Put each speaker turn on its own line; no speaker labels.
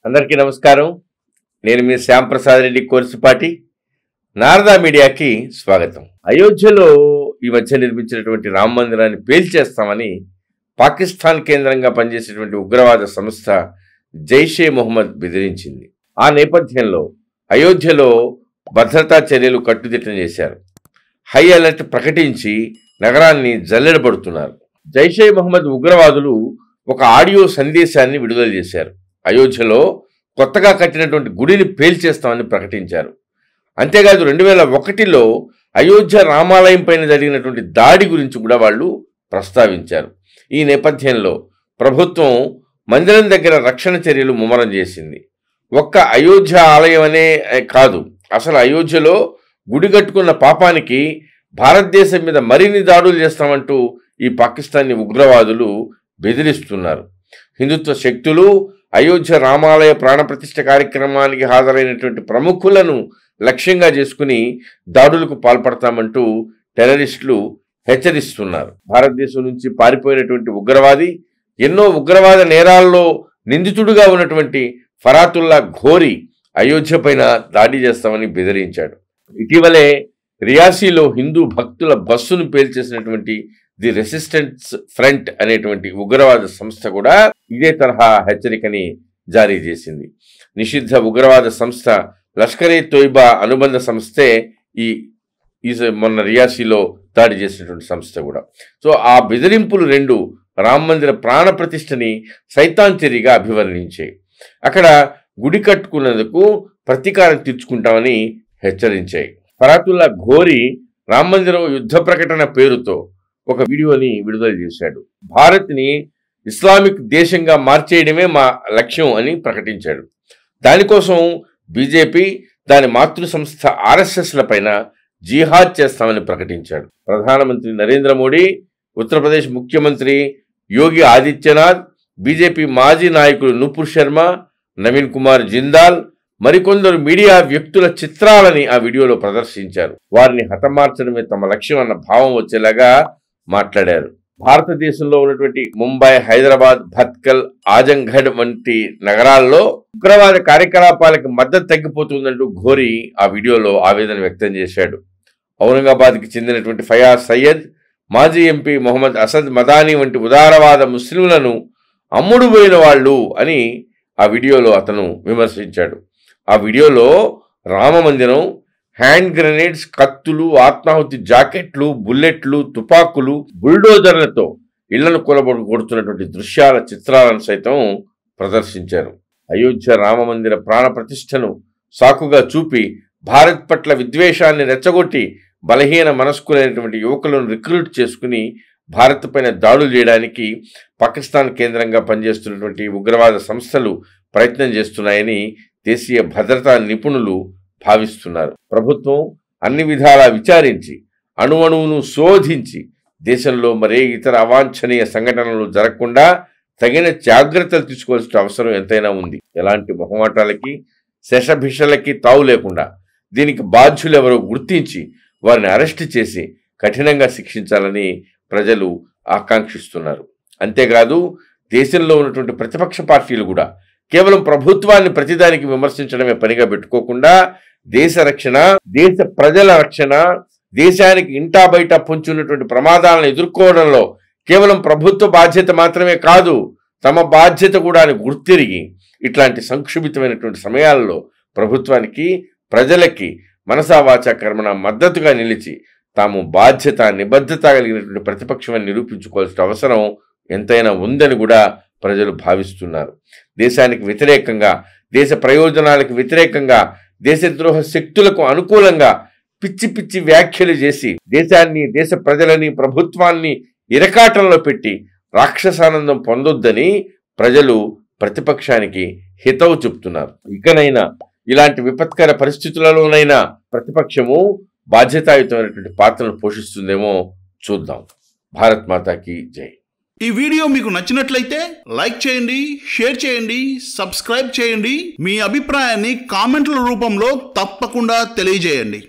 అందరికీ నమస్కారం. నేను మీ శ్యాంప్రసాద్ రెడ్డి కోర్సుపాటి. నారదా మీడియాకి స్వాగతం. అయోధ్యలో ఈ మధ్య నిర్మించినటువంటి రామ మందిరాన్ని పేల్చేస్తామని పాకిస్తాన్ కేంద్రంగా పనిచేసేటువంటి ఉగ్రవాద సంస్థ జైషే మొహమ్మద్ బెదిరించింది. ఆ నేపథ్యంలో అయోధ్యలో భద్రతా చర్యలు కట్టుదిట్టం చేశారు. హై అలర్ట్ ప్రకటించి నగరాన్ని జల్లెడబడుతున్నారు. జైషే మొహమ్మద్ ఉగ్రవాదులు ఒక ఆడియో సందేశాన్ని విడుదల చేశారు. అయోధ్యలో కొత్తగా కట్టినటువంటి గుడిని పేల్చేస్తామని ప్రకటించారు. అంతేకాదు 2001లో అయోధ్య రామాలయం పైన జరిగినటువంటి దాడి గురించి కూడా వాళ్ళు ప్రస్తావించారు. ఈ నేపథ్యంలో ప్రభుత్వం మందిరం దగ్గర రక్షణ చర్యలు ముమ్మరం చేసింది. ఒక్క అయోధ్య ఆలయం అనే కాదు, అసలు అయోధ్యలో గుడి కట్టుకున్న పాపానికి భారతదేశం మీద మరిన్ని దాడులు చేస్తామంటూ ఈ పాకిస్తానీ ఉగ్రవాదులు బెదిరిస్తున్నారు. హిందుత్వ శక్తులు అయోధ్య రామాలయ ప్రాణప్రతిష్ఠ కార్యక్రమానికి హాజరైనటువంటి ప్రముఖులను లక్ష్యంగా చేసుకుని దాడులకు పాల్పడతామంటూ టెర్రరిస్టులు హెచ్చరిస్తున్నారు. భారతదేశం నుంచి పారిపోయినటువంటి ఉగ్రవాది, ఎన్నో ఉగ్రవాద నేరాల్లో నిందితుడుగా ఉన్నటువంటి ఫరాతుల్లా ఘోరీ అయోధ్య పైన దాడి చేస్తామని బెదిరించాడు. ఇటీవలే రియాసీలో హిందూ భక్తుల బస్సును పేల్చేసినటువంటి ది రెసిస్టెన్స్ ఫ్రంట్ అనేటువంటి ఉగ్రవాద సంస్థ కూడా ఇదే తరహా హెచ్చరికని జారీ చేసింది. నిషిద్ధ ఉగ్రవాద సంస్థ లష్కరే తోయిబా అనుబంధ సంస్థే ఈ మొన్న రియాసీలో దాడి చేసినటువంటి సంస్థ కూడా. సో ఆ బెదిరింపులు రెండు రామ మందిర ప్రాణ ప్రతిష్టని సైతాన్ చర్యగా అభివర్ణించాయి. అక్కడ గుడి కట్టుకున్నందుకు ప్రతీకారం తీర్చుకుంటామని హెచ్చరించాయి. ఫరాతుల్లా ఘోరీ రామ మందిరం యుద్ధ ప్రకటన పేరుతో ఒక వీడియోని విడుదల చేశాడు. భారత్ని ఇస్లామిక్ దేశంగా మార్చేయడమే మా లక్ష్యం అని ప్రకటించాడు. దానికోసం బీజేపీ, దాని మాతృ సంస్థ ఆర్ఎస్ఎస్ల పైన జిహాద్ చేస్తామని ప్రకటించాడు. ప్రధానమంత్రి నరేంద్ర మోడీ, ఉత్తరప్రదేశ్ ముఖ్యమంత్రి యోగి ఆదిత్యనాథ్, బీజేపీ మాజీ నాయకులు నూపూర్ శర్మ, నవీన్ కుమార్ జిందాల్, మరికొందరు మీడియా వ్యక్తుల చిత్రాలని ఆ వీడియోలో ప్రదర్శించారు. వారిని హతమార్చడమే తమ లక్ష్యం అన్న భావం వచ్చేలాగా మాట్లాడారు. భారతదేశంలో ఉన్నటువంటి ముంబై, హైదరాబాద్, భత్కల్, ఆజంఘడ్ వంటి నగరాల్లో ఉగ్రవాద కార్యకలాపాలకు మద్దతు తగ్గిపోతుందంటూ ఘోరీ ఆ వీడియోలో ఆవేదన వ్యక్తం చేశాడు. ఔరంగాబాద్కి చెందినటువంటి ఫయాజ్ సయ్యద్, మాజీ ఎంపీ మొహమ్మద్ అసద్ మదానీ వంటి ఉదారవాద ముస్లింలను అమ్ముడు పోయిన వాళ్ళు అని ఆ వీడియోలో అతను విమర్శించాడు. ఆ వీడియోలో రామమందిరం, హ్యాండ్ గ్రెనేడ్స్, కత్తులు, ఆత్మాహుతి జాకెట్లు, బుల్లెట్లు, తుపాకులు, బుల్డోజర్లతో ఇళ్లను కొడుతున్నటువంటి దృశ్యాల చిత్రాలను సైతం ప్రదర్శించారు. అయోధ్య రామమందిర ప్రాణ ప్రతిష్టను సాకుగా చూపి భారత్ పట్ల విద్వేషాన్ని రెచ్చగొట్టి బలహీన మనస్కులైనటువంటి యువకులను రిక్రూట్ చేసుకుని భారత్ పైన దాడులు చేయడానికి పాకిస్తాన్ కేంద్రంగా పనిచేస్తున్నటువంటి ఉగ్రవాద సంస్థలు ప్రయత్నం చేస్తున్నాయని దేశీయ భద్రతా నిపుణులు భావిస్తున్నారు. ప్రభుత్వం అన్ని విధాలా విచారించి అణువణువును శోధించి దేశంలో మరే ఇతర అవాంఛనీయ సంఘటనలు జరగకుండా తగిన జాగ్రత్తలు తీసుకోవాల్సిన అవసరం ఎంతైనా ఉంది. ఎలాంటి మొహమాటాలకి, శషభిషలకి తావు లేకుండా దీనికి బాధ్యులెవరో గుర్తించి వారిని అరెస్ట్ చేసి కఠినంగా శిక్షించాలని ప్రజలు ఆకాంక్షిస్తున్నారు. అంతేకాదు దేశంలో ఉన్నటువంటి ప్రతిపక్ష పార్టీలు కూడా కేవలం ప్రభుత్వాన్ని ప్రతిదానికి విమర్శించడమే పనిగా పెట్టుకోకుండా దేశ రక్షణ, దేశ ప్రజల రక్షణ, దేశానికి ఇంటా బయట పొంచున్నటువంటి ప్రమాదాలను ఎదుర్కోవడంలో కేవలం ప్రభుత్వ బాధ్యత మాత్రమే కాదు, తమ బాధ్యత కూడా అని గుర్తిరిగి ఇట్లాంటి సంక్షుభితమైనటువంటి సమయాల్లో ప్రభుత్వానికి, ప్రజలకి మనసా వాచా కర్మణ మద్దతుగా నిలిచి తాము బాధ్యత, నిబద్ధత కలిగినటువంటి ప్రతిపక్షమని నిరూపించుకోవాల్సిన అవసరం ఎంతైనా ఉందని కూడా ప్రజలు భావిస్తున్నారు. దేశానికి వ్యతిరేకంగా, దేశ ప్రయోజనాలకు వ్యతిరేకంగా, దేశద్రోహ శక్తులకు అనుకూలంగా పిచ్చి పిచ్చి వ్యాఖ్యలు చేసి దేశాన్ని, దేశ ప్రజలని, ప్రభుత్వాన్ని ఇరకాటంలో పెట్టి రాక్షసానందం పొందొద్దని ప్రజలు ప్రతిపక్షానికి హితవు చెప్తున్నారు. ఇకనైనా ఇలాంటి విపత్కర పరిస్థితులలోనైనా ప్రతిపక్షము బాధ్యతాయుతమైనటువంటి పాత్రను పోషిస్తుందేమో చూద్దాం. భారత్ మాతాకి జై.
ఈ వీడియో మీకు నచ్చినట్లయితే లైక్ చేయండి, షేర్ చేయండి, సబ్స్క్రైబ్ చేయండి. మీ అభిప్రాయాన్ని కామెంట్ల రూపంలో తప్పకుండా తెలియజేయండి.